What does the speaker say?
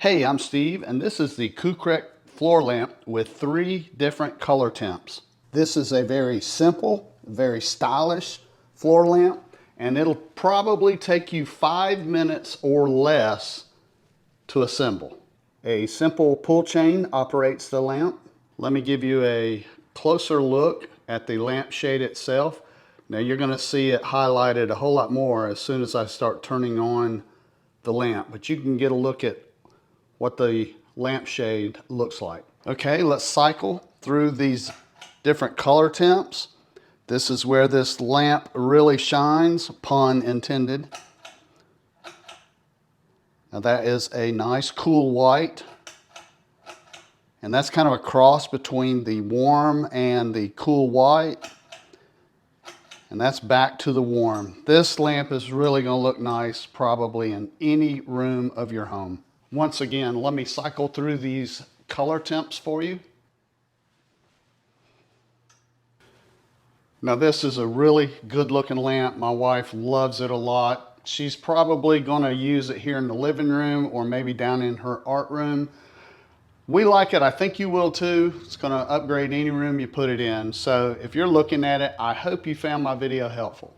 Hey, I'm Steve, and this is the Coucrek Floor Lamp with 3 different color temps. This is a very simple, very stylish floor lamp, and it'll probably take you 5 minutes or less to assemble. A simple pull chain operates the lamp. Let me give you a closer look at the lampshade itself. Now you're going to see it highlighted a whole lot more as soon as I start turning on the lamp, but you can get a look at what the lampshade looks like. Okay, let's cycle through these different color temps. This is where this lamp really shines, pun intended. Now that is a nice cool white. And that's kind of a cross between the warm and the cool white. And that's back to the warm. This lamp is really going to look nice probably in any room of your home. Once again, let me cycle through these color temps for you. Now this is a really good looking lamp. My wife loves it a lot. She's probably going to use it here in the living room or maybe down in her art room. We like it. I think you will too. It's going to upgrade any room you put it in. So if you're looking at it, I hope you found my video helpful.